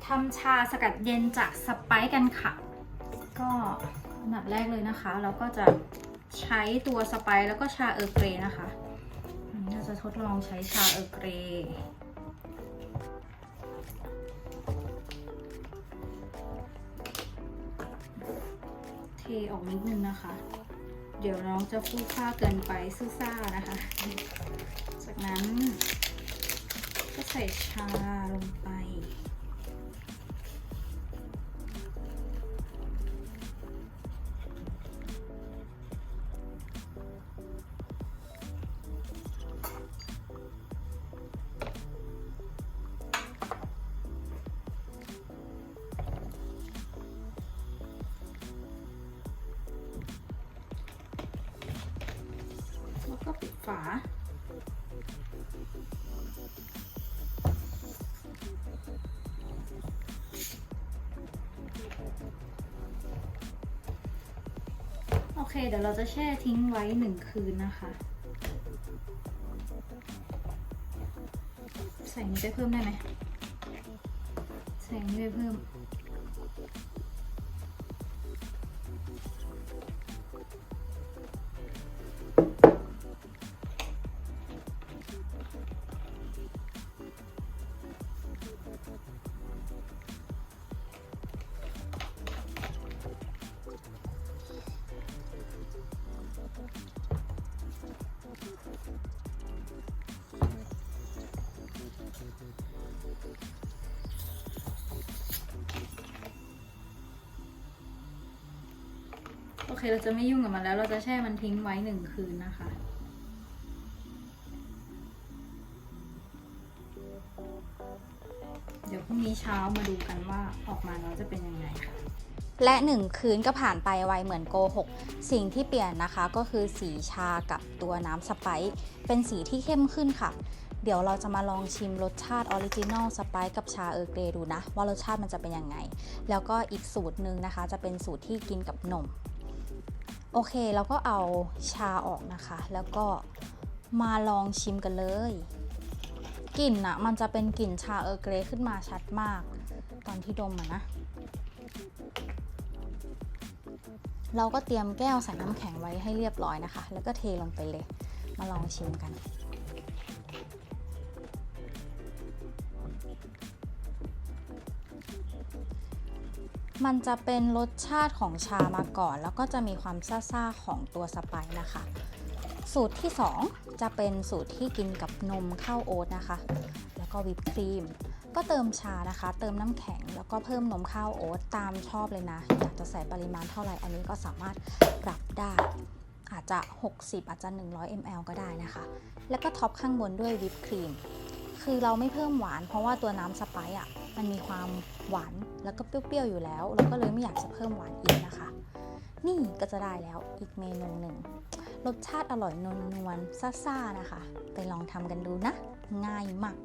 ทำชาสกัดเย็นจากสไปซ์กันค่ะก็อันดับแรกเลยนะคะเราก็จะใช้ตัวสไปซ์แล้วก็ชาเออร์เกรย์นะคะอันนี้เราจะทดลองใช้ชาเออร์เกรย์เทออกนิดนึงนะคะ เดี๋ยวน้องจะฟู่าเกินไปซ่าๆนะคะจากนั้นก็ใส่ชาลงไปแล้วก็ปิดฝาโอเคเดี๋ยวเราจะแช่ทิ้งไว้1 คืนนะคะใส่นี้ไปเพิ่มได้ไหมใส่นี้ไปเพิ่มโอเคเราจะไม่ยุ่งกับมันแล้วเราจะแช่มันทิ้งไว้1 คืนนะคะเดี๋ยวพรุ่งนี้เช้ามาดูกันว่าออกมาแล้วจะเป็นยังไงค่ะและ1 คืนก็ผ่านไปไวเหมือนโกหกสิ่งที่เปลี่ยนนะคะก็คือสีชากับตัวน้ำสไปซ์เป็นสีที่เข้มขึ้นค่ะเดี๋ยวเราจะมาลองชิมรสชาติออริจินอลสไปซ์กับชาเออร์เกรย์ดูนะว่ารสชาติมันจะเป็นยังไงแล้วก็อีกสูตรหนึ่งนะคะจะเป็นสูตรที่กินกับนมโอเคแล้วก็เอาชาออกนะคะแล้วก็มาลองชิมกันเลยกลิ่นนะมันจะเป็นกลิ่นชาเออร์เกรย์ขึ้นมาชัดมากตอนที่ดมนะเราก็เตรียมแก้วใส่น้ำแข็งไว้ให้เรียบร้อยนะคะแล้วก็เทลงไปเลยมาลองชิมกันมันจะเป็นรสชาติของชามาก่อนแล้วก็จะมีความซ่าๆของตัวสไปซ์นะคะสูตรที่2จะเป็นสูตรที่กินกับนมข้าวโอ๊ตนะคะแล้วก็วิปครีมก็เติมชานะคะเติมน้ำแข็งแล้วก็เพิ่มนมข้าวโอ๊ตตามชอบเลยนะอยากจะใส่ปริมาณเท่าไหร่อันนี้ก็สามารถปรับได้อาจจะ60อาจจะ100 ml ก็ได้นะคะแล้วก็ท็อปข้างบนด้วยวิปครีมคือเราไม่เพิ่มหวานเพราะว่าตัวน้ำสไปซ์อ่ะมันมีความหวานแล้วก็เปรี้ยวๆอยู่แล้วเราก็เลยไม่อยากจะเพิ่มหวานอีกนะคะนี่ก็จะได้แล้วอีกเมนูหนึ่งรสชาติอร่อยนวลๆซ่าๆนะคะไปลองทำกันดูนะง่ายมาก